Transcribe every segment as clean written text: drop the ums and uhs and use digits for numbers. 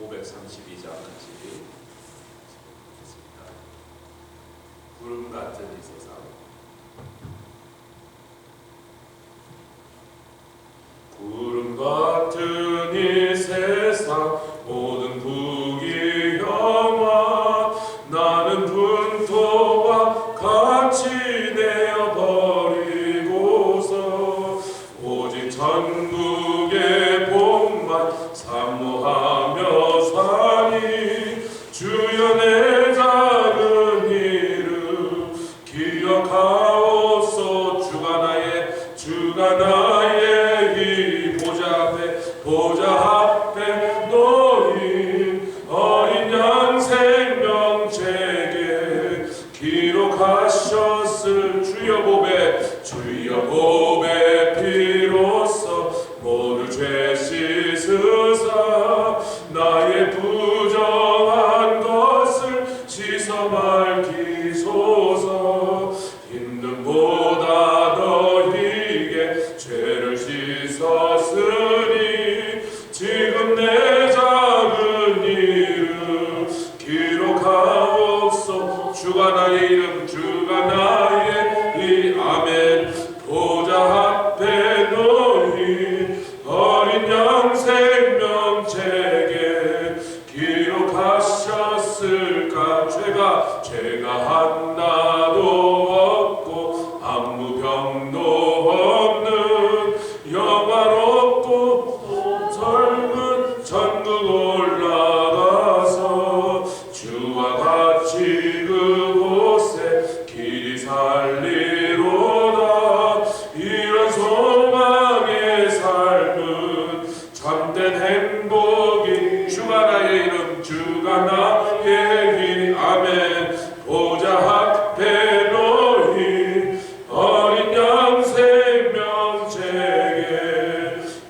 532장 같이 읽겠습니다. 구름 같은 이 세상. 구름 같은 이 세상 모든 북이 영화 나는 분토와 같이 내어버리고서 오직 천국의 복만 사모하며 사니 주여 내 작은 이름 기억하옵소 주가 나의 이 보좌 앞에 놓인 어린 양 생명책에 기록하셨을 주여 보배 피로써 모두 죄 씻으사 나의 부정한 것을 씻어 밝히소서. 힘듦보다 너희에게 죄를 씻었으니 지금 내 작은 이름 기록하옵소. 주가 나의 이름 주가 나의 이 아멘. 보좌 앞에 놓인 어린 양 생명책에 기록하셨을까. 죄가 하나도 없고 아무 병도 없는 영화롭고 젊은 천국 올라가서 주와 같이 그곳에 길이 살리로다. 이런 소망의 삶은 참된 행복이 주가 나의 이름 주가 나의 길 아멘. 보좌 앞에 놓인 어린 양 생명책에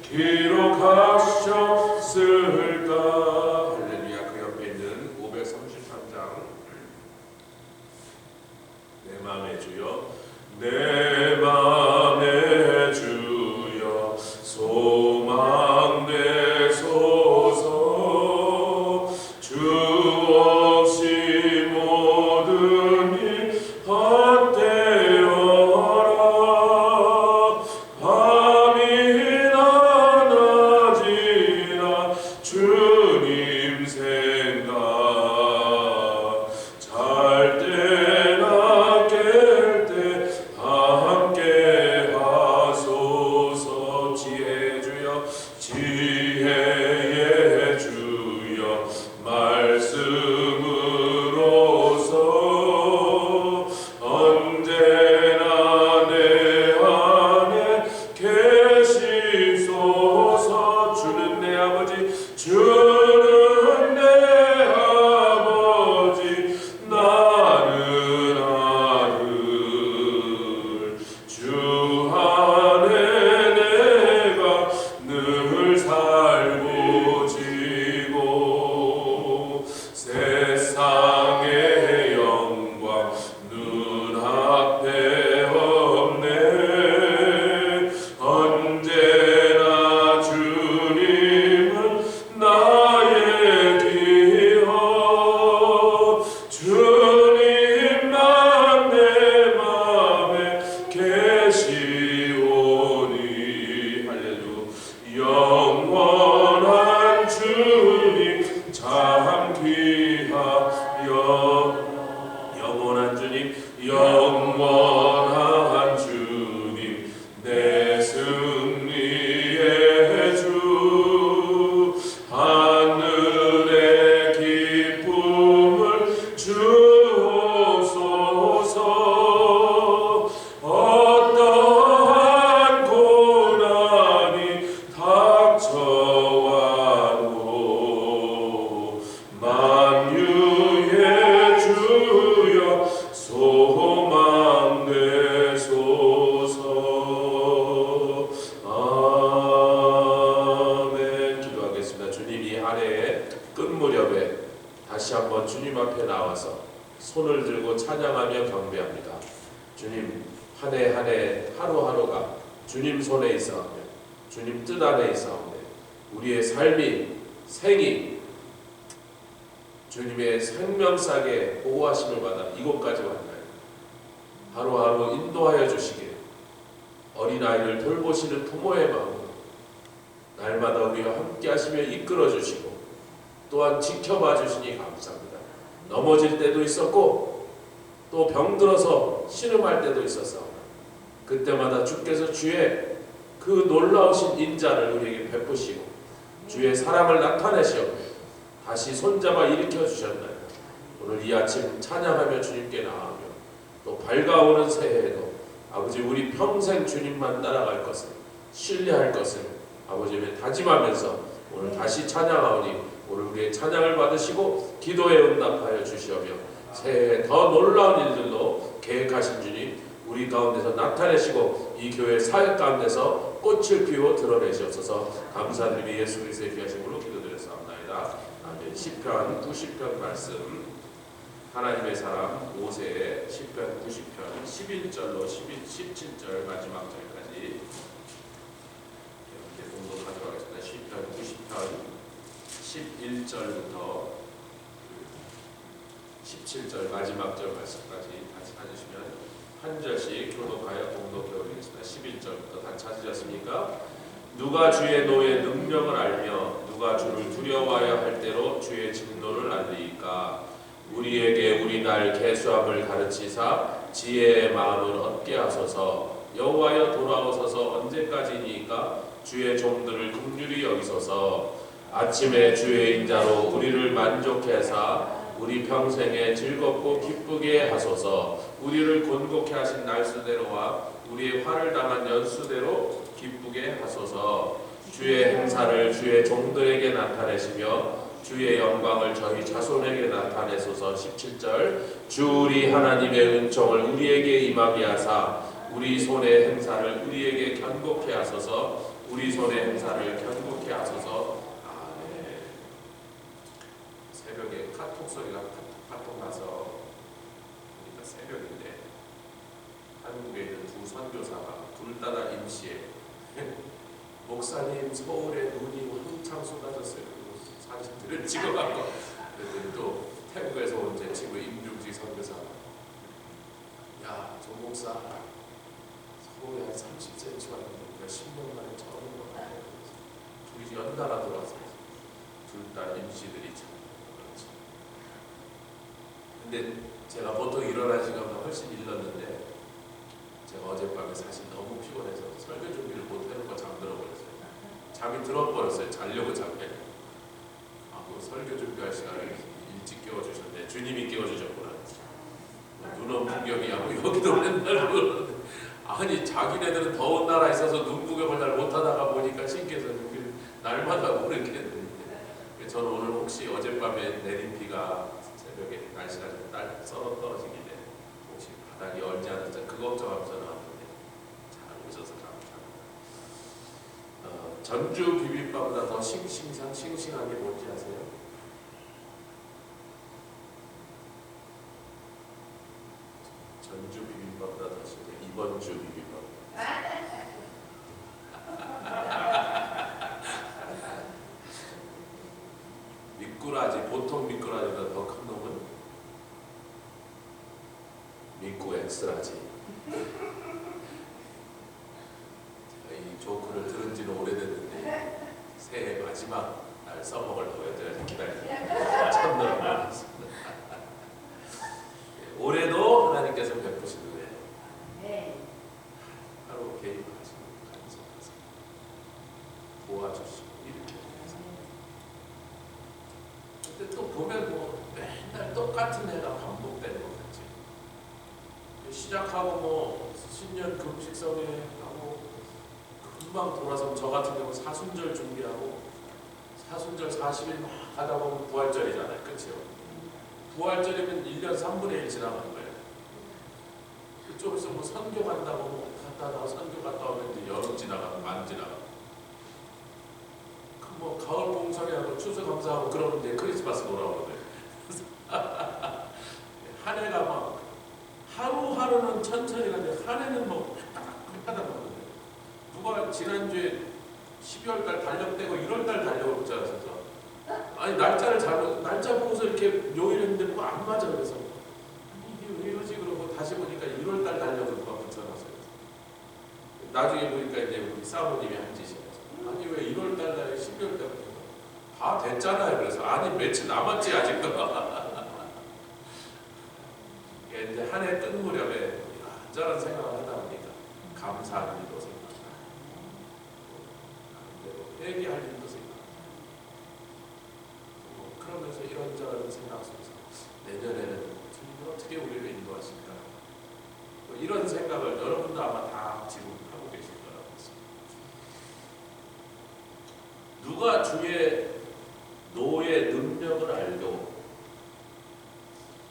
기록하셨을까. 할렐루야. 그 옆에 있는 533장 내 맘의 주여 내 맘의 주여 소망 내소서. 주 없이 모든 일 헛되어라. 밤이나 낮이나 주님 생각 잘 때나 깰 때 함께 하소서. 지혜의 주여 말씀으로서 언제나 내 안에 계시소서. 주는 내 아버지 나는 아들 주 안에 내가 늘 살고 지고 세상의 영광 눈앞에 없네. 언제나 주님은 나의 기억 주님만 내 맘에 계시오니. 할렐루야. 영원한 주님 참 귀하여 영원한 주님 내 승리의 주 하늘의 기쁨을 주옵소서. 어떠한 고난이 닥쳐와도 만유의 주여 소망 내소서. 아멘. 기도하겠습니다. 주님, 이 한 해의 끝 무렵에 다시 한번 주님 앞에 나와서 손을 들고 찬양하며 경배합니다. 주님, 한 해 한 해 하루하루가 주님 손에 있사오며 주님 뜻 안에 있사오며 우리의 삶이 생이 주님의 생명싸게 보호하심을 받아 이곳까지 왔나요? 하루하루 인도하여 주시길 어린아이를 돌보시는 부모의 마음으로 날마다 우리와 함께 하시며 이끌어 주시고 또한 지켜봐 주시니 감사합니다. 넘어질 때도 있었고 또 병들어서 신음할 때도 있었사오나 그때마다 주께서 주의 그 놀라우신 인자를 우리에게 베푸시고 주의 사랑을 나타내시어 다시 손잡아 일으켜 주셨나요? 오늘 이 아침 찬양하며 주님께 나아가며 또 밝아오는 새해에도 아버지 우리 평생 주님만 따라갈 것을 신뢰할 것을 아버지의 다짐하면서 오늘 다시 찬양하오니 오늘 우리의 찬양을 받으시고 기도에 응답하여 주시오며 새해에 더 놀라운 일들로 계획하신 주님 우리 가운데서 나타내시고 이 교회 사역 가운데서 꽃을 피워 드러내시옵소서. 감사드리며 예수 그리스도의 귀하심으로 기도드렸사옵나이다. 아멘. 시편 90편 말씀 하나님의 사람 모세의 시편 90편 11절로 17절 마지막 절까지 이렇게 공독하도록 하겠습니다. 시편 90편 11절부터 17절 마지막 절 말씀까지 같이 찾으시면 한 절씩 교독하여 공독해 올리겠습니다. 11절부터 다 찾으셨습니까? 누가 주의 노의 능력을 알며 누가 주를 두려워하여 할 때로 주의 진노를 알리이까? 우리에게 우리 날 계수함을 가르치사 지혜의 마음을 얻게 하소서. 여호와여 돌아오소서. 언제까지니까? 주의 종들을 긍휼히 여기소서. 아침에 주의 인자로 우리를 만족해 하사 우리 평생에 즐겁고 기쁘게 하소서. 우리를 곤곡해 하신 날수대로와 우리의 화를 당한 연수대로 기쁘게 하소서. 주의 행사를 주의 종들에게 나타내시며 주의 영광을 저희 자손에게 나타내소서. 17절 주 우리 하나님의 은총을 우리에게 임하게 하사 우리 손의 행사를 우리에게 견고케 하소서. 우리 손의 행사를 견고케 하소서. 아멘. 새벽에 카톡 소리가 카톡 나서 그러니까 새벽인데 한국에 있는 두 선교사가 둘 다 임시에 목사님 서울에 눈이 한창 쏟아졌어요. 사진들을 찍어갖고 그랬더니 또 태국에서 온 제 친구 임중지 선교사가 야, 조 목사 서울에 한 30cm 왔는데 몇십 년 만에 처음 온 것 같아요. 둘이 연달아 들어왔어요. 둘 다 임시들이 참 그렇지. 근데 제가 보통 일어날 시간보다 훨씬 일렀는데 제가 어젯밤에 사실 너무 피곤해서 설교 준비를 못해놓고 잠들어 버렸어요. 잠이 들어버렸어요. 자려고 잠에. 설교 준비할 시간을 일찍 깨워주셨네. 주님이 깨워주셨구나. 눈은 구경이야. 여기도 맨날 그러는데 아니 자기네들은 더운 나라에 있어서 눈 구경을 잘 못하다가 보니까 신기해서 날마다 모르겠는데 저는 오늘 혹시 어젯밤에 내린 비가 새벽에 날씨가 좀 썰어 떨어지길래 혹시 바닥이 얼지 않을지 그 걱정하면서 나왔는데 잘 오셔서 감사합니다. 전주 비빔밥보다 더 싱싱한 게 뭔지 아세요? 전주 비빔밥보다 더 싱싱한 이번 주 비빔밥. 미꾸라지 보통 미꾸라지보다 더 큰 놈은 미꾸 엑스라지. 이 조크를 들은 지는 오래됐는데 새해 마지막 날 써먹으려고 여태까지 기다리고 참느라고 올해도 하나님께서 베푸시는 은혜 하루 개입하시고 간섭하시고 도와주시고 이렇게 해서 근데 또 보면 뭐 맨날 똑같은 애가 반복되는 것 같지. 시작하고 뭐 신년 금식성에 하고 금방 돌아서 저 같은 경우 사순절 준비하고 사순절 40일 막 하다 보면 부활절이잖아요. 그렇죠? 부활절이면 1년 3분의 1 지나가는 거예요. 그쪽에서 뭐 선교 간다고 뭐 갔다 나와 선교 갔다 오면 이제 여름 지나가고 만 지나가고 그 뭐 가을 봉사회하고 추수감사하고 그러면 이제 크리스마스 돌아오거든요. 한 해가 막 하루하루는 천천히 가는데 한 해는 뭐 하다 보거든요. 누가 지난주에 12월달 달력대고 1월달 달력을 붙잡았어서 아니 날짜 보고서 이렇게 요일을 했는데 뭐 안 맞아. 그래서 이게 왜 이러지? 그러고 다시 보니까 1월달 달력을 누가 붙여놨어요. 나중에 보니까 이제 우리 사모님이 한 짓이에요. 아니 왜 1월달 달에 12월달 다 됐잖아요. 그래서 아니 며칠 남았지 아직도. 이제 한 해 끝 무렵에 이런저런 생각을 하다 보니까 감사한 일도 생각나, 회개할 일도 생각나. 그러면서 이런저런 생각 속에서 내년에는 주님이 어떻게 우리를 인도하실까? 이런 생각을 여러분도 아마 다 지금 하고 계실 거라고 믿습니다. 누가 주의 노의 능력을 알고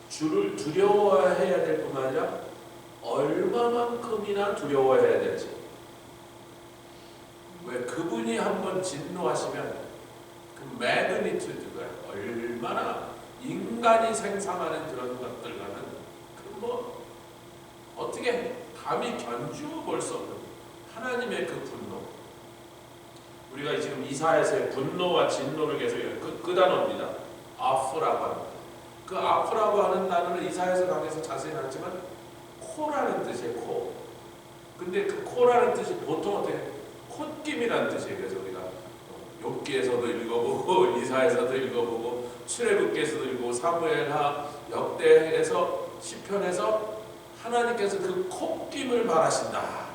주를 두려워해야 될 뿐만 아니라 얼마만큼이나 두려워해야 될지. 왜 그분이 한번 진노하시면 그 매그니튜드가 얼마나 인간이 생각하는 그런 것들과는 뭐 어떻게 감히 견주어 볼 수 없는 하나님의 그 분노. 우리가 지금 이사야서의 분노와 진노를 계속 끄다놉니다. 아프라고 합니다. 그 아프라고 하는 단어는 이사야서 강에서 자세히 나왔지만 코라는 뜻이에요. 코. 근데 그 코라는 뜻이 보통 어떻게 콧김이라는 뜻이에요. 그래서 우리가 욥기에서도 읽어보고 이사야서도 읽어보고 출애굽기에서도 읽고 사무엘하 역대에서 시편에서 하나님께서 그 콧김을 말하신다.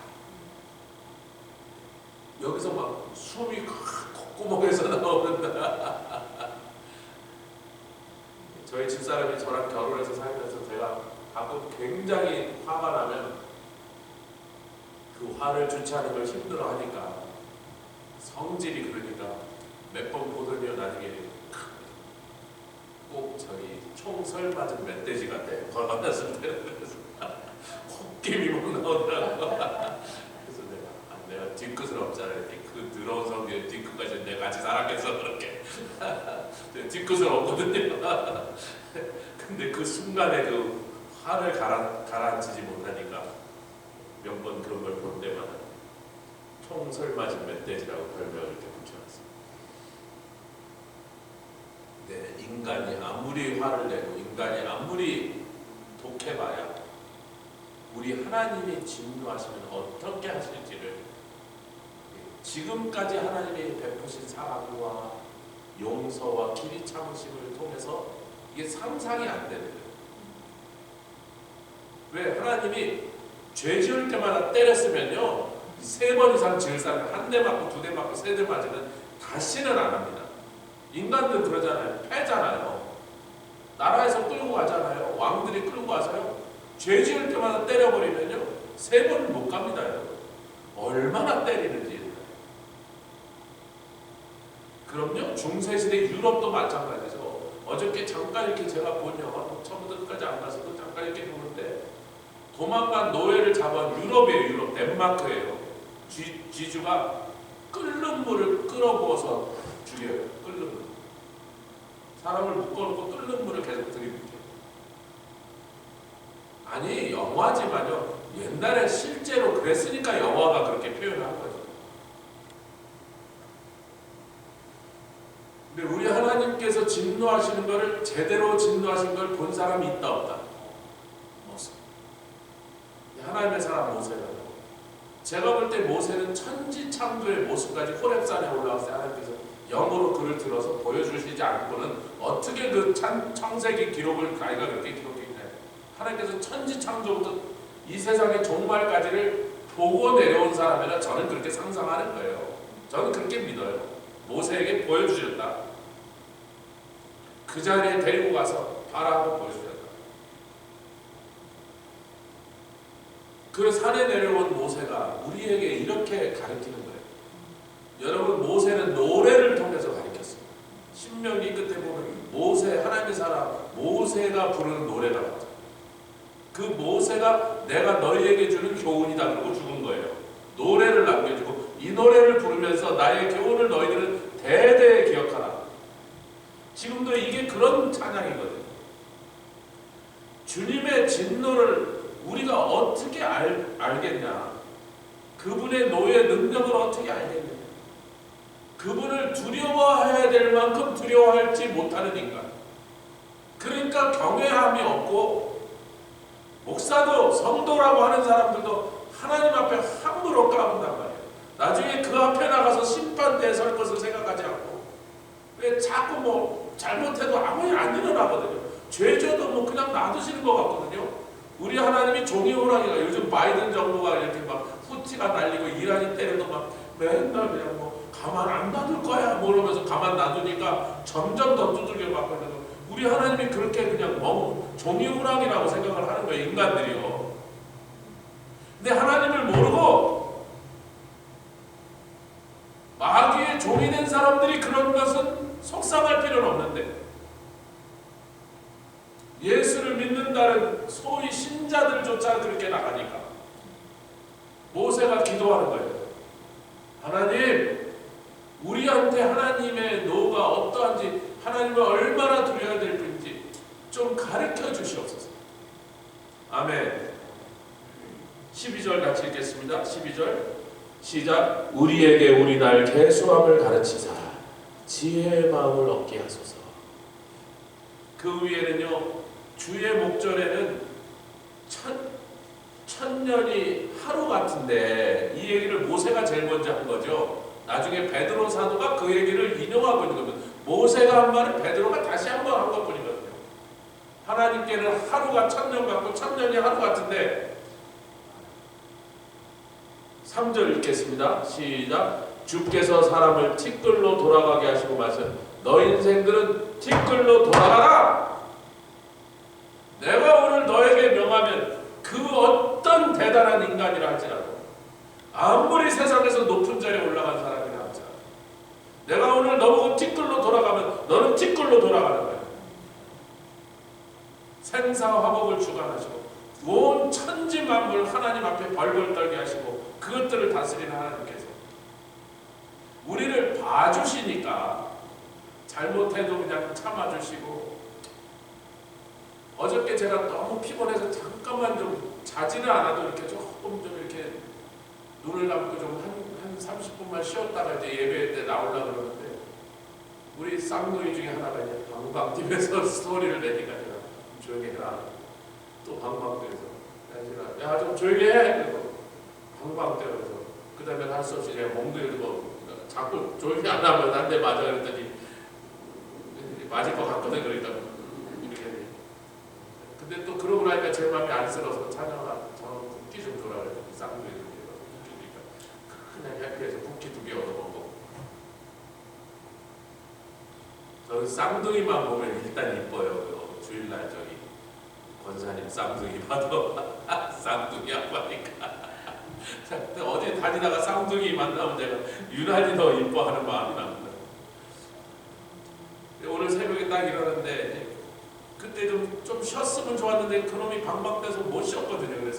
여기서 막 숨이 콧구멍에서 나오는다. 저희 집사람이 저랑 결혼해서 살면서 제가 가끔 굉장히 화가 나면 그 화를 주체하는 걸 힘들어하니까 성질이 그러니까 몇 번 보더니 나중에 꼭 저기 총설 맞은 멧돼지 같아. 걸어놨을 때는 그래서 콧김이 막 나오더라고. 그래서 내가 뒤끝은 없잖아. 그 더러운 성질 뒤끝까지 내가 같이 살았겠어 그렇게. 뒤끝은 없거든요. 근데 그 순간에 그 화를 가라앉히지 못하니까 몇 번 그런 걸 볼 때마다 총설 맞은 멧돼지라고 별명을 이렇게 붙여놨어요. 네, 인간이 아무리 화를 내고 인간이 아무리 독해봐야 우리 하나님이 진노하시면 어떻게 하실지를 지금까지 하나님이 베푸신 사랑과 용서와 길이 참으심을 통해서 이게 상상이 안 되는 거예요. 왜 하나님이 죄 지을 때마다 때렸으면요 3번 이상 지을 사람 1대 맞고 2대 맞고 3대 맞으면 다시는 안 합니다. 인간들 그러잖아요. 패잖아요. 나라에서 끌고 가잖아요. 왕들이 끌고 가서요 죄 지을 때마다 때려버리면요 3번은 못 갑니다. 얼마나 때리는지. 그럼요 중세시대 유럽도 마찬가지죠. 어저께 잠깐 이렇게 제가 본 영화 처음부터 끝까지 안 봤어도 잠깐 이렇게 보는데 도망간 노예를 잡은 유럽이에요. 유럽 덴마크예요. 쥐주가 끓는 물을 끓어부어서 죽여요. 끓는 물. 사람을 묶어놓고 끓는 물을 계속 들이붓게. 아니 영화지만요 옛날에 실제로 그랬으니까 영화가 그렇게 표현한 거죠. 근데 우리 하나님께서 진노하시는 것을 제대로 진노하신 걸 본 사람이 있다 없다? 없어요. 하나님의 사람 모세라고. 제가 볼 때 모세는 천지창조의 모습까지 호렙산에 올라왔을 때 하나님께서 영으로 그를 들어서 보여주시지 않고는 어떻게 그 창세기 기록을 자기가 그렇게 기록했나요? 하나님께서 천지창조부터 이 세상의 종말까지를 보고 내려온 사람이라 저는 그렇게 상상하는 거예요. 저는 그렇게 믿어요. 모세에게 보여주셨다. 그 자리에 데리고 가서 바라고 보여주셨다. 그 산에 내려온 모세가 우리에게 이렇게 가르치는 거예요. 여러분 모세는 노래를 통해서 가르쳤습니다. 신명기 끝에 보면 모세 하나님의 사람 모세가 부르는 노래가 나오죠. 그 모세가 내가 너희에게 주는 교훈이다 그러고 죽은 거예요. 노래를 남겨주고 이 노래를 부르면서 나의 교훈을 너희들은 대대에 기억하라. 지금도 이게 그런 찬양이거든요. 주님의 진노를 우리가 어떻게 알겠냐? 그분의 노의 능력을 어떻게 알겠냐? 그분을 두려워해야 될 만큼 두려워할지 못하는 인간. 그러니까 경외함이 없고, 목사도 성도라고 하는 사람들도 하나님 앞에 함부로 까분단 말이에요. 나중에 그 앞에 나가서 심판대에 설 것을 생각하지 않고, 왜 자꾸 뭐 잘못해도 아무 일 안 일어나거든요. 죄져도 뭐 그냥 놔두시는 것 같거든요. 우리 하나님이 종이 호랑이가, 요즘 바이든 정부가 이렇게 막 후티가 날리고 이란이 때려도 막 맨날 그냥 뭐 가만 안 놔둘 거야 뭐 이러면서 가만 놔두니까 점점 더 두들겨 맞고 있는 거. 우리 하나님이 그렇게 그냥 종이 호랑이라고 생각을 하는 거예요, 인간들이요. 근데 하나님을 모르고 마귀의 종이 된 사람들이 그런 것은 속상할 필요는 없는데, 예수를 믿는다는 소위 신자들조차 그렇게 나가니까 모세가 기도하는 거예요. 하나님, 우리한테 하나님의 노가 어떠한지, 하나님을 얼마나 두려워야 될 뿐인지 좀 가르쳐 주시옵소서. 아멘. 12절 같이 읽겠습니다. 12절 시작. 우리에게 우리 날 계수함을 가르치사 지혜의 마음을 얻게 하소서. 그 위에는요, 주의 목전에는 천년이 하루 같은데, 이 얘기를 모세가 제일 먼저 한 거죠. 나중에 베드로 사도가 그 얘기를 인용하고 있는 겁니다. 모세가 한 말을 베드로가 다시 한 번 한 것뿐이거든요. 하나님께는 하루가 천년 같고 천년이 하루 같은데, 3절 읽겠습니다. 시작. 주께서 사람을 티끌로 돌아가게 하시고 말씀, 너 인생들은 티끌로 돌아가라. 내가 오늘 너에게 명하면 그 어떤 대단한 인간이라 할지라도, 아무리 세상에서 높은 자리에 올라간 사람이라 할지라도, 내가 오늘 너보고 티끌로 돌아가면 너는 티끌로 돌아가는 거야. 생사화복을 주관하시고 온 천지 만물 하나님 앞에 벌벌 떨게 하시고 그것들을 다스리는 하나님께서 우리를 봐주시니까 잘못해도 그냥 참아주시고, 어저께 제가 너무 피곤해서 잠깐만 좀 자지는 않아도 이렇게 조금 좀 이렇게 눈을 감고 좀 한 30분만 쉬었다가 이제 예배 때 나오려고 그러는데, 우리 쌍둥이 중에 하나가 이제 방방집에서 스토리를 내니까 제가 조용히 해라. 또 방방집에서 야 좀 조용히 해. 그리고 방방집에서 그 다음에 할 수 없이 제가 멍들고 자꾸 조용히 안 하면 한 대 맞아 그랬더니 맞을 것 같거든. 그러니까 이렇게. 근데 또 그러고 나니까 제 마음이 안쓰러워서 찬영아, 저 국기 좀 줘라 그랬더니 쌍둥이들 국기니까 그냥 해피해서 국기 2개 얻어먹고. 저는 쌍둥이만 보면 일단 이뻐요. 주일날 저기 권사님 쌍둥이 봐도 쌍둥이 아빠니까. 어디 다니다가 쌍둥이 만나면 제가 유난히 더 이뻐하는 마음이 납니다. 오늘 새벽에 딱 일어났는데, 그때 좀 쉬었으면 좋았는데 그놈이 방방돼서 못 쉬었거든요. 그래서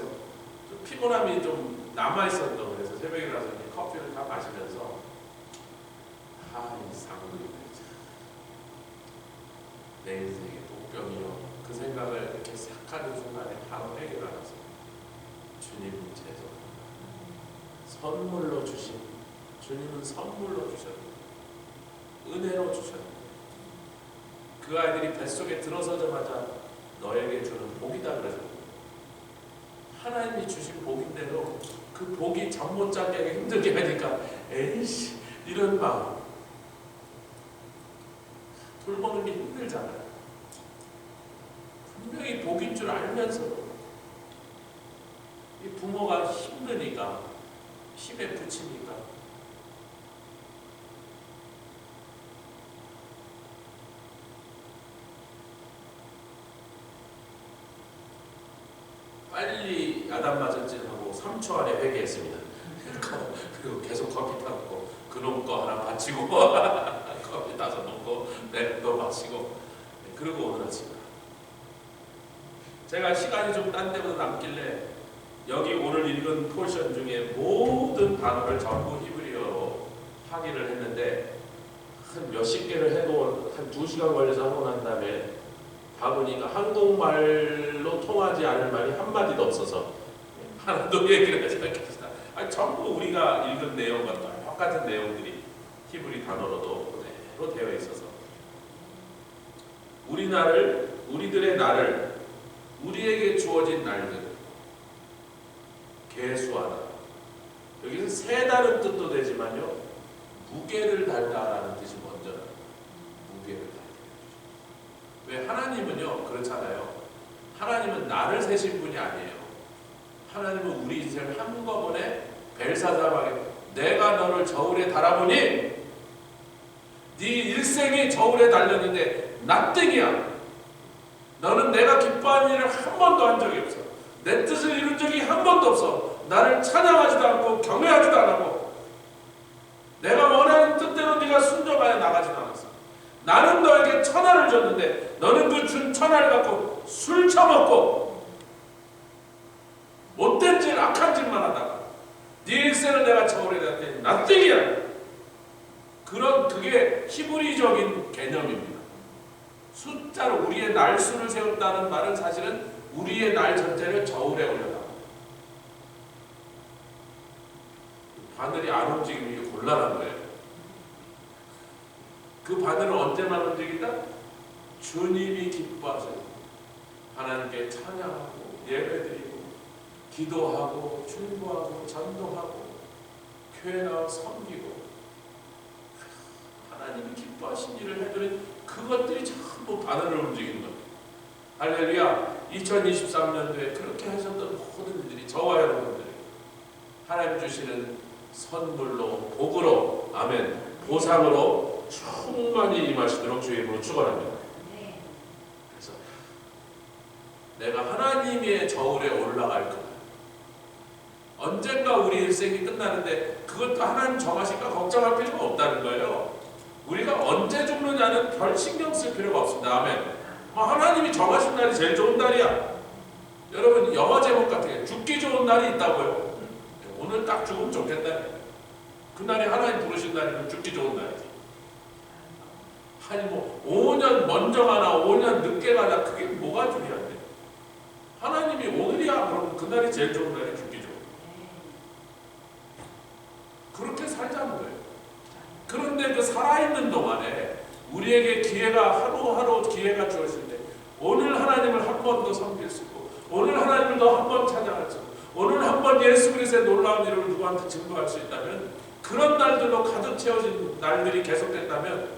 좀 피곤함이 좀 남아있었던, 그래서 새벽에 일어나서 커피를 다 마시면서 이 쌍둥이들 내 인생의 복병이요, 그 생각을 이렇게 싹 하는 순간에 바로 해결하면서 주님 죄송, 선물로 주신, 주님은 선물로 주셨는데, 은혜로 주셨는데, 그 아이들이 뱃속에 들어서자마자 너에게 주는 복이다 그래서, 하나님이 주신 복인데도 그 복이 잠 못 자게 하기 힘들게 하니까 에이씨 이런 마음, 돌보는 게 힘들잖아요. 분명히 복인 줄 알면서도 이 부모가 힘드니까, 힘에 부치니까 빨리 야단 맞을지 하고 3초 안에 회개했습니다. 그리고 계속 커피 타고 그놈 거 하나 바치고 커피 따서 놓고 또 마시고, 그리고 오늘 아침 제가 시간이 좀 딴 데보다 남길래 여기 오늘 읽은 포션 중에 모든 단어를 전부 히브리어로 확인을 했는데, 한 몇십 개를 해도 한 2시간 걸려서 하고 난 다음에 봐보니까 한국말로 통하지 않을 말이 한마디도 없어서 하나도 얘기를 하지 않겠습니다. 전부 우리가 읽은 내용과 똑같은 내용들이 히브리 단어로도 그대로 되어 있어서 우리들의 날을, 우리에게 주어진 날들 계수하다. 여기서 세다는 뜻도 되지만요, 무게를 달다라는 뜻이 먼저 나요. 무게를 달다. 왜? 하나님은요 그렇잖아요. 하나님은 나를 세신 분이 아니에요. 하나님은 우리 인생을 한꺼번에 벨사사하게, 내가 너를 저울에 달아보니 네 일생이 저울에 달렸는데 납득이야. 너는 내가 기뻐하는 일을 한 번도 한 적이 없어. 내 뜻을 이룬 적이 한 번도 없어. 나를 찬양하지도 않고 경외하지도 않고 내가 원하는 뜻대로 네가 순종하여 나가지도 않았어. 나는 너에게 천하를 줬는데 너는 그 준 천하를 갖고 술 처먹고 못된 짓, 악한 짓만 하다가 네 일생을 내가 저울에 달았더니 납득이야. 그게 히브리적인 개념입니다. 숫자로 우리의 날수를 세웠다는 말은 사실은 우리의 날 전체를 저울에 올려다. 바늘이 안 움직이면 이게 곤란한 거예요. 그 바늘은 언제만 움직인다? 주님이 기뻐하셔요. 하나님께 찬양하고 예배드리고 기도하고 충고하고 전도하고 교회 나와 섬기고 하나님이 기뻐하신 일을 해드린 그것들이 전부 바늘을 움직이는 거예요. 할렐루야. 2023년도에 그렇게 하셨던 모든 일들이 저와 여러분들이 하나님 주시는 선물로, 복으로, 아멘, 보상으로 충만히 임하시도록 주의 이름으로 축원합니다. 그래서 내가 하나님의 저울에 올라갈 거야. 언젠가 우리 일생이 끝나는데 그것도 하나님 정하실까 걱정할 필요가 없다는 거예요. 우리가 언제 죽느냐는 별 신경 쓸 필요가 없습니다. 아멘. 하나님이 정하신 날이 제일 좋은 날이야. 여러분 영화 제목 같은 게 죽기 좋은 날이 있다고요. 오늘 딱 죽으면 좋겠다. 그날이 하나님 부르신 날이면 죽기 좋은 날이지. 아니 5년 먼저 가나 5년 늦게 가나 그게 뭐가 중요한데. 하나님이 오늘이야 그러면 그날이 제일 좋은 날이 죽기 좋은. 그렇게 살자는 거예요. 그런데 그 살아있는 동안에 우리에게 기회가 하루하루 기회가 주어질 때 오늘 하나님을 한 번 더 섬길 수 있고 오늘 하나님을 더 한 번 찬양할 수 있고 오늘 한 번 예수 그리스도의 놀라운 이름을 누구한테 증거할 수 있다면 그런 날들로 가득 채워진 날들이 계속된다면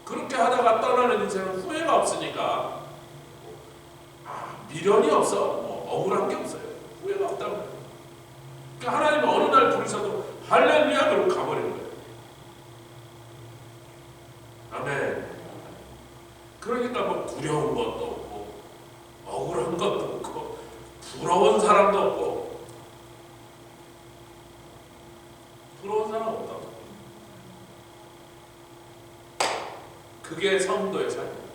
그렇게 하다가 떠나는 인생은 후회가 없으니까 미련이 없어. 억울한 게 없어요. 후회가 없다고. 그러니까 하나님은 어느 날 부르셔도 할렐루야 그러고 가버리는 거예요. 아멘. 그러니까 두려운 것도 없고 억울한 것도 없고 부러운 사람도 없고 부러운 사람 없다고. 그게 성도의 삶입니다.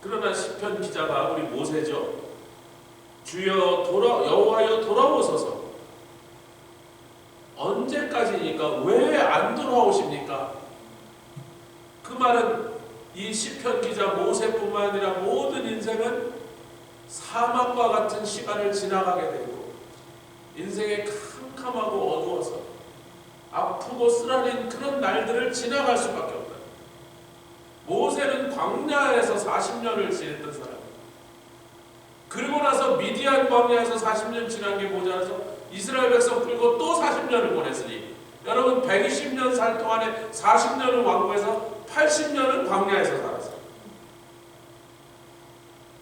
그러나 시편 기자가 우리 모세죠. 주여 여호와여 돌아오소서. 언제까지니까 왜 안 돌아오십니까? 그 말은 이 시편 기자 모세뿐만 아니라 모든 인생은 사막과 같은 시간을 지나가게 되고 인생에 캄캄하고 어두워서 아프고 쓰라린 그런 날들을 지나갈 수밖에 없다. 모세는 광야에서 40년을 지냈던 사람. 그리고 나서 미디안 광야에서 40년 지난 게 모자라서 이스라엘 백성 끌고 또 40년을 보냈으니 여러분 120년 살 동안에 40년은 왕국에서 80년은 광야에서 살았어요.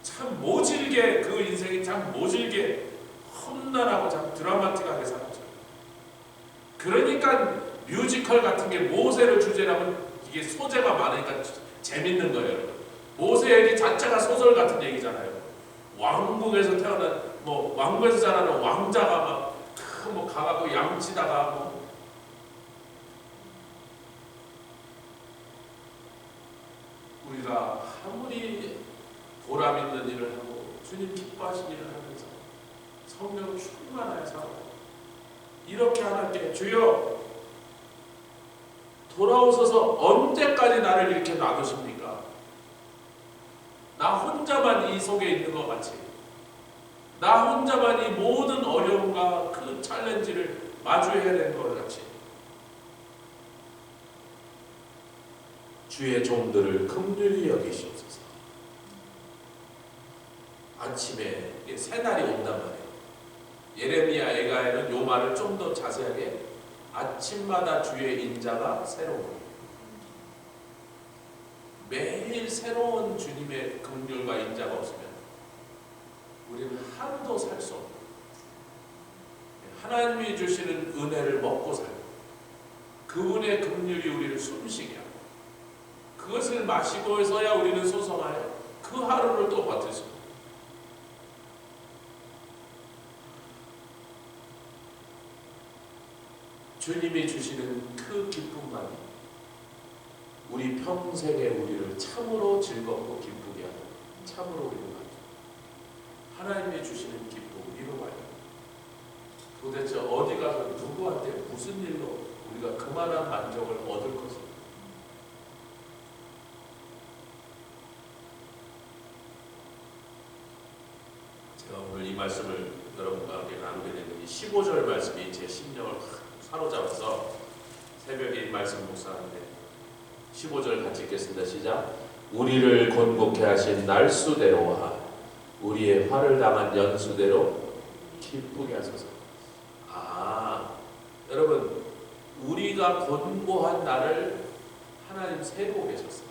참 모질게 그 인생이 참 모질게 험난하고 참 드라마틱하게 살았죠. 그러니까 뮤지컬 같은 게 모세를 주제로 하면 이게 소재가 많으니까 재밌는 거예요. 모세 얘기 자체가 소설 같은 얘기잖아요. 왕국에서 태어난 왕국에서 자라는 왕자가 가갖고 양치다가 우리가 아무리 보람 있는 일을 하고 주님 기뻐하신 일을 하면서 성령 충만하여 살아가고 이렇게 하나님께 주여 돌아오셔서 언제까지 나를 이렇게 놔두십니까? 나 혼자만 이 속에 있는 것 같이 나 혼자만 이 모든 어려움과 그 챌린지를 마주해야 되는 것 같이 주의 종들을 긍휼히 여기시옵소서. 아침에 새날이 온단 말이에요. 예레미야 에가에는 요 말을 좀 더 자세하게 아침마다 주의 인자가 새로운 매일 새로운 주님의 긍휼과 인자가 없으면 우리는 하루도 살 수 없는 하나님이 주시는 은혜를 먹고 살고 그분의 긍휼이 우리를 숨쉬게 하고 그것을 마시고서야 우리는 소성하여 그 하루를 또 버틸 수 있습니다. 주님이 주시는 그 기쁨만이 우리 평생에 우리를 참으로 즐겁고 기쁘게 하고 참으로 우리를 하나님이 주시는 기쁨 이루 말이에요. 도대체 어디 가서 누구한테 무슨 일로 우리가 그만한 만족을 얻을 것입니까? 제가 오늘 이 말씀을 여러분과 함께 나누게 된 이 15절 말씀이 제 심령을 사로잡아서 새벽에 이 말씀 묵상하는데 15절 같이 읽겠습니다. 시작. 우리를 곤고케 하신 날수대로와 우리의 화를 당한 연수대로 기쁘게 하소서. 여러분 우리가 곤고한 날을 하나님 세고 계셨어요.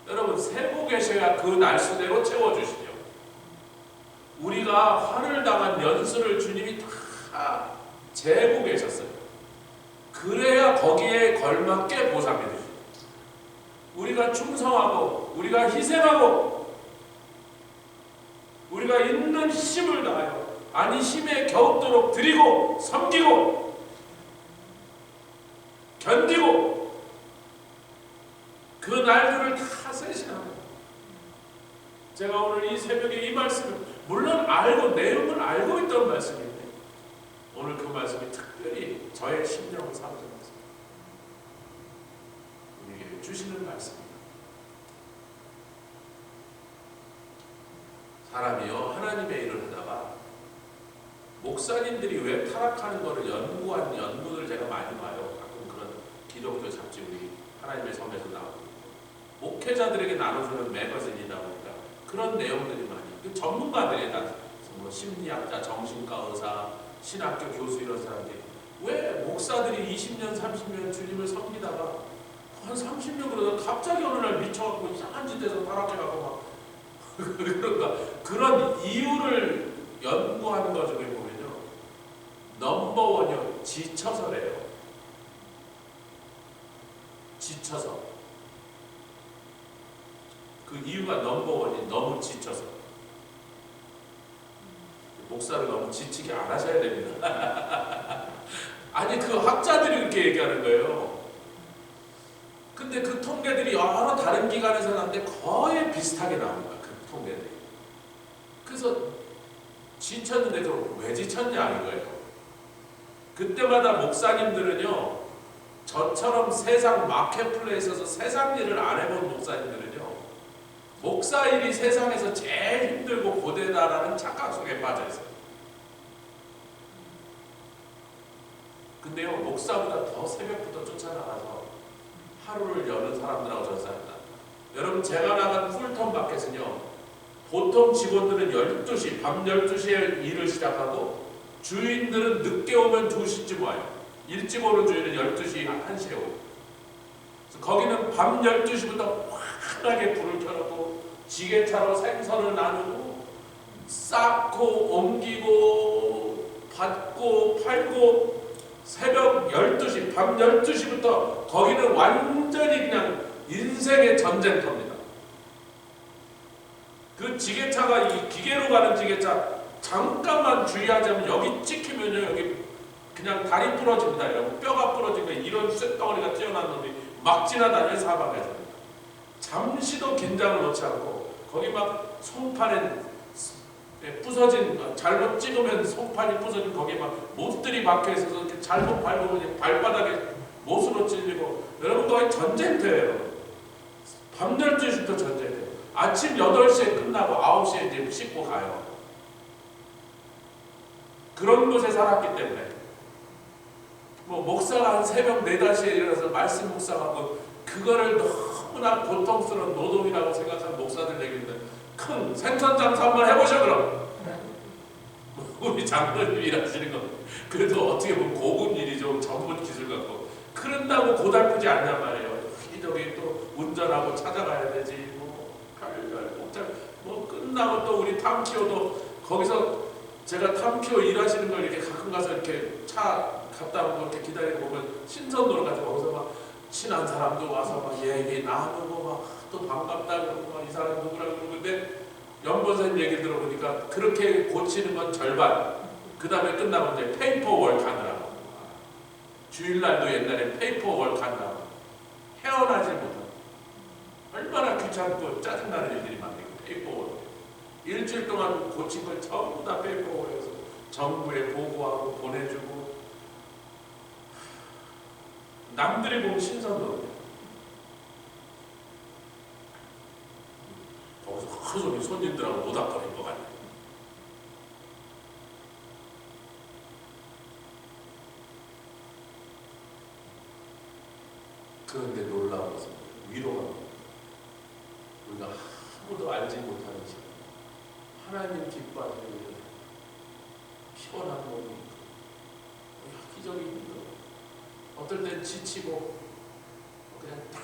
여러분 세고 계셔야 그 날수대로 채워주시죠. 우리가 화를 당한 연수를 주님이 다 재고 계셨어요. 그래야 거기에 걸맞게 보상해 주시죠. 우리가 충성하고 우리가 희생하고 우리가 있는 힘을 다하여 아니 힘에 겨우도록 드리고 섬기고 견디고 그 날들을 다 세신하고 제가 오늘 이 새벽에 이 말씀을 물론 알고 내용은 알고 있던 말씀인데 오늘 그 말씀이 특별히 저의 심령을 사로잡았습니다. 우리에게 주시는 말씀입니다. 사람이요 하나님의 일을 하다가 목사님들이 왜 타락하는 것을 연구한 연구를 제가 많이 봐요. 가끔 그런 기독교 잡지 우리 하나님의 섬에서 나오고 목회자들에게 나눠주는 매거진이다 보니까 그런 내용들이 많이 그 전문가들이 다 뭐 심리학자, 정신과 의사, 신학교 교수 이런 사람들이 왜 목사들이 20년, 30년 주님을 섬기다가 한 30년 그러다 갑자기 어느 날 미쳐갖고 이상한 짓에서 타락해가고 막 그런가 그런 이유를 연구하는 것 중에 보면요 넘버원이요 지쳐서래요. 지쳐서 그 이유가 넘버원이 너무 지쳐서 목사를 너무 지치게 안 하셔야 됩니다. 아니 그 학자들이 그렇게 얘기하는 거예요. 근데 그 통계들이 여러 다른 기관에서 나왔는데 거의 비슷하게 나온 거야. 그 통계들이. 그래서 지쳤는데 그럼 왜 지쳤냐 이거예요. 그때마다 목사님들은요 저처럼 세상 마켓플레이스에서 세상 일을 안 해본 목사님들은요 목사 일이 세상에서 제일 힘들고 고되다라는 착각 속에 빠져 있어요. 근데요 목사보다 더 새벽부터 쫓아나가서 하루를 여는 사람들하고 전사합니다. 여러분 제가 나간 풀턴 마켓은요 보통 직원들은 12시 밤 12시에 일을 시작하고 주인들은 늦게 오면 2시쯤 와요. 일찍 오는 주인은 12시 1시에 오고 그래서 거기는 밤 12시부터 환하게 불을 켜놓고 지게차로 생선을 나누고 쌓고 옮기고 받고 팔고 새벽 12시 밤 12시부터 거기는 완전히 그냥 인생의 전쟁터입니다. 그 지게차가 이 기계로 가는 지게차 잠깐만 주의하자면 여기 찍히면요 여기 그냥 다리 부러집니다. 여러분 뼈가 부러지면 이런 쇳덩어리가 튀어나온 놈이 막 지나다니면 사망해야 됩니다. 잠시도 긴장을 놓지 않고 거기 막 송판에 부서진 잘못 찍으면 송판이 부서진 거기에 막 못들이 박혀 있어서 이렇게 잘못 밟으면 발바닥에 못으로 찔리고 여러분 거의 전쟁터예요. 밤 12시부터 전쟁터예요. 아침 8시에 끝나고 9시에 이제 씻고 가요. 그런 곳에 살았기 때문에 뭐 목사가 한 새벽 4-5시에 일어나서 말씀 묵상하고 그거를 너무나 고통스러운 노동이라고 생각하는 목사들 얘기인데 큰 생선 장사 한번 해보셔 그럼. 우리 장로님 일하시는 거 그래도 어떻게 보면 고급 일이죠. 전문 기술 갖고 그런다고 고달프지 않냔 말이에요. 여기저기 또 운전하고 찾아가야 되지 뭐 복잡 뭐 끝나고 또 우리 탐키오도 거기서 제가 탐키오 일하시는 걸 이렇게 가끔 가서 이렇게 차 갔다 오고 이렇게 기다리고 보면 신선도로 가서 거기서 막 친한 사람도 와서 막 얘기 나누고 막 또 반갑다 그러고 막 이 사람 누구라 그러고 근데 연보선 얘기 들어보니까 그렇게 고치는 건 절반 그 다음에 끝나고 이제 페이퍼워크 하느라고 주일날도 옛날에 페이퍼워크 한다고 헤어나질 못하고 얼마나 귀찮고 짜증나는 일들이 많아요. 페이퍼워크 일주일 동안 고친 걸 전부 다 페이퍼워크에서 정부에 보고하고 보내주고 남들이 보면 신선도 거기서 큰소리 손님들하고 오닥거리는 것 같아요. 그런데 놀라운 것은 위로가 우리가 아무도 알지 못하는 시간 하나님 기뻐하시는 피곤한 몸이 기적이 힘들어 어떨 땐 지치고 그냥 딱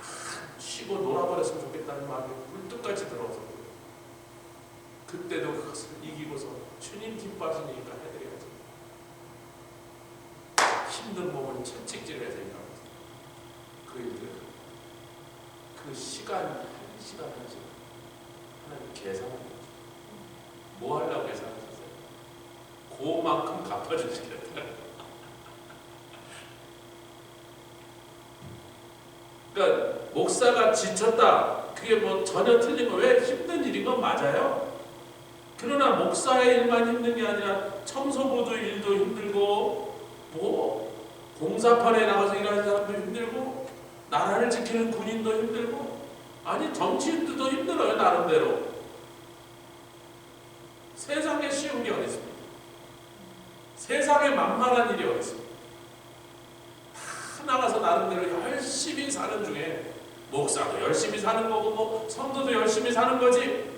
쉬고 놀아버렸으면 좋겠다는 마음이 굴뚝같이 들어와서 그때도 그것을 이기고서 주님 기뻐하시니까 해드려야지 힘든 몸을 채찍질해야 되니까 그 일들 그 시간 한 시간 하나님 계산하는 거죠. 뭐 하려고 계산하셨어요? 그만큼 갚아주시겠다. 그러니까 목사가 지쳤다 그게 뭐 전혀 틀린 거 왜 힘든 일인 건 맞아요. 그러나 목사의 일만 힘든 게 아니라 청소부도 일도 힘들고 뭐 공사판에 나가서 일하는 사람도 힘들고 나라를 지키는 군인도 힘들고 아니 정치인들도 힘들어요. 나름대로 세상에 쉬운 게 어디 있습니까? 세상에 만만한 일이 어디 있습니까? 다 나가서 나름대로 열심히 사는 중에 목사도 열심히 사는 거고 뭐 성도도 열심히 사는 거지.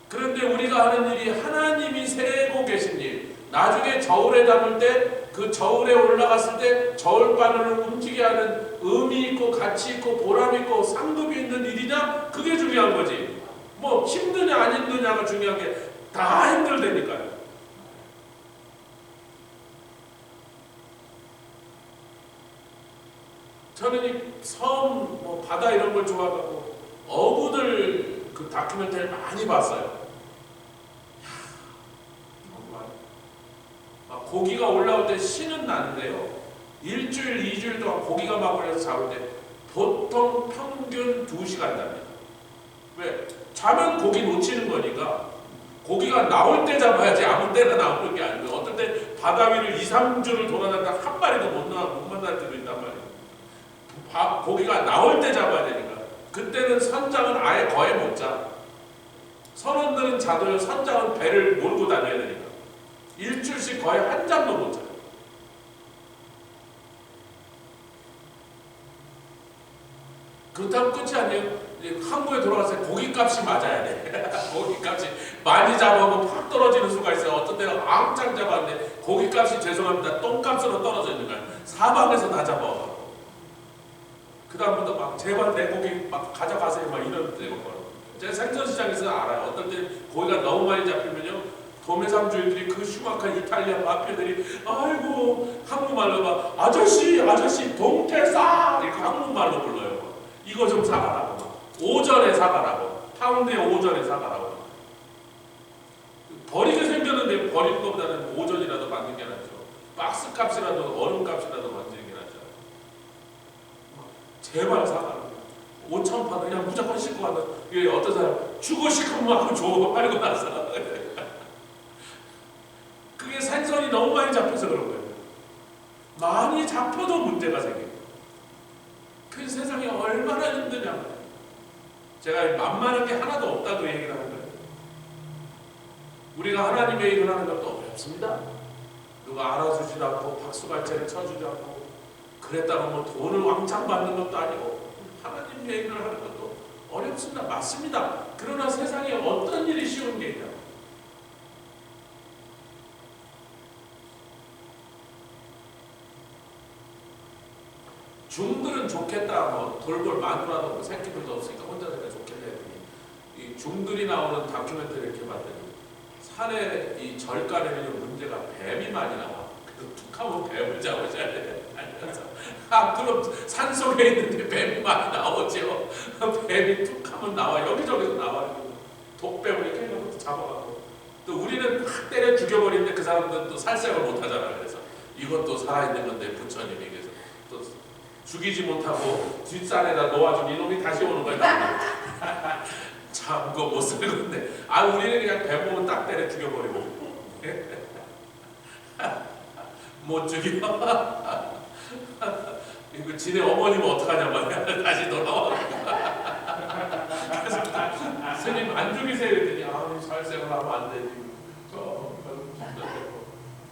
그런데 우리가 하는 일이 하나님이 세고 계신 일 나중에 저울에 담을 때 그 저울에 올라갔을 때 저울바늘을 움직이게 하는 의미 있고 가치 있고 보람 있고 상급이 있는 일이냐 그게 중요한 거지. 뭐 힘드냐 안 힘드냐가 중요한 게 다 힘들다니까요. 저는 이 섬, 뭐 바다 이런 걸 좋아하고 어부들 그 다큐멘터리를 많이 봤어요. 고기가 올라올 때 신은 나는데요. 일주일, 2주일 동안 고기가 막 올라서 잡을 때 보통 평균 2시간 잡니다. 왜? 자면 고기 놓치는 거니까 고기가 나올 때 잡아야지 아무 때나 나오는 게 아니고 어떨 때 바다 위를 2-3주를 돌아다니다 한 마리도 못 만날 때도 있단 말이에요. 고기가 나올 때 잡아야 되니까 그때는 선장은 아예 거의 못 자. 선원들은 자도요. 선장은 배를 몰고 다녀야 되니까 일주일씩 거의 한 잠도 못 자요. 그렇다면 끝이 아니에요. 한국에 돌아가서 고깃값이 맞아야 돼. 고깃값이 많이 잡아도 팍 떨어지는 수가 있어요. 어떤 때는 왕창 잡았는데 고깃값이 죄송합니다. 똥값으로 떨어져 있는 거예요. 사방에서 다 잡아. 그 다음부터 막 제발 내 고기 막 가져가세요. 막 이런 데가 있고. 제가 생선시장에서 알아요. 어떤 때 고기가 너무 많이 잡히면요. 도매상주의들이 그 흉악한 이탈리아 마피아들이 아이고 한국말로 막 아저씨 동태싸 이렇게 한국말로 불러요. 이거 좀 사가라고 오전에 사가라고 파운드에 오전에 사가라고 버리게 생겼는데 버리는 것보다는 오전이라도 만든 게 낫죠. 박스 값이라도 얼음 값이라도 만드는 게 낫죠. 제발 사가라고 5,000원 그냥 무조건 싣고 가는 이게 어떤 사람 주고 싶으면 하고 줘 팔고 나서 그게 생선이 너무 많이 잡혀서 그런 거예요. 많이 잡혀도 문제가 생겨요. 그 세상이 얼마나 힘드냐. 제가 만만한 게 하나도 없다고 얘기를 하는 거예요. 우리가 하나님의 일을 하는 것도 어렵습니다. 누가 알아주지도 않고 박수갈채를 쳐주지 않고 그랬다가 뭐 돈을 왕창 받는 것도 아니고 하나님의 일을 하는 것도 어렵습니다. 맞습니다. 그러나 세상에 어떤 일이 쉬운 게 있냐? 중들은 좋겠다. 뭐 돌돌 마누라도 뭐 새끼들도 없으니까 혼자 살면 좋겠네 했더니 이 중들이 나오는 다큐멘터리 이렇게 봤더니 산에 이 절간에는 문제가 뱀이 많이 나와. 그래서 툭하면 뱀을 잡으셔야 돼. 그럼 산 속에 있는데 뱀이 많이 나오죠. 뱀이 툭하면 나와. 여기저기서 나와요. 독뱀을 이렇게 해놓고 잡아가고 또 우리는 확 때려 죽여버리는데 그 사람들은 또 살생을 못하잖아. 그래서 이것도 살아있는 건데 부처님이 그래서 또 죽이지 못하고 뒷산에다 놓아주면 이놈이 다시 오는 거야. 참 그거 못 쓰는데 우리는 그냥 뱀 보면 딱 때려 죽여버리고 못 죽여. 이거 지네 어머님은 어떡하냐 말이야. 다시 돌아와. 그래서 스님 안 죽이세요 했더니 살생을 하면 안 되지.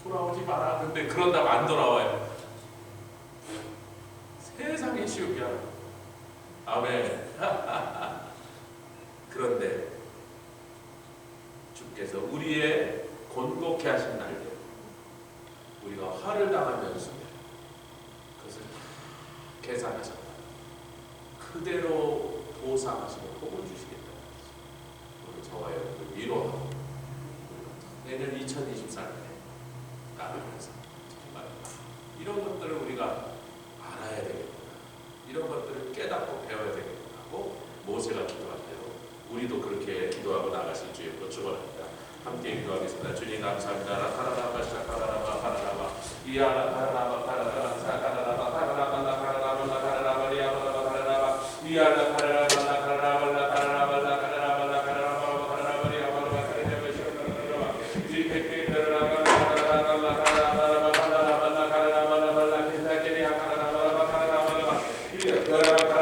돌아오지 마라. 근데 그런다고 안 돌아와요. 세상에 쉬운 게 아니야. 아멘. 그런데 주께서 우리의 곤곡해 하신 날에 우리가 화를 당하면서 그것을 계산하셨다. 그대로 보상하시고 복을 주시겠다. 우리 저와 여러분을 위로하고 내년 2024년에 나누면서 정말 이런 것들을 우리가 알아야 되겠구나. 이런 것들을 깨닫고 배워야 되겠구나 하고 모세가 기도할 대로 우리도 그렇게 기도하고 나가실 주님으로 축원합니다. 함께 기도하겠습니다. 주님 감사합니다. 하나나마 시작하나나마 하나나마 이하나 하나나마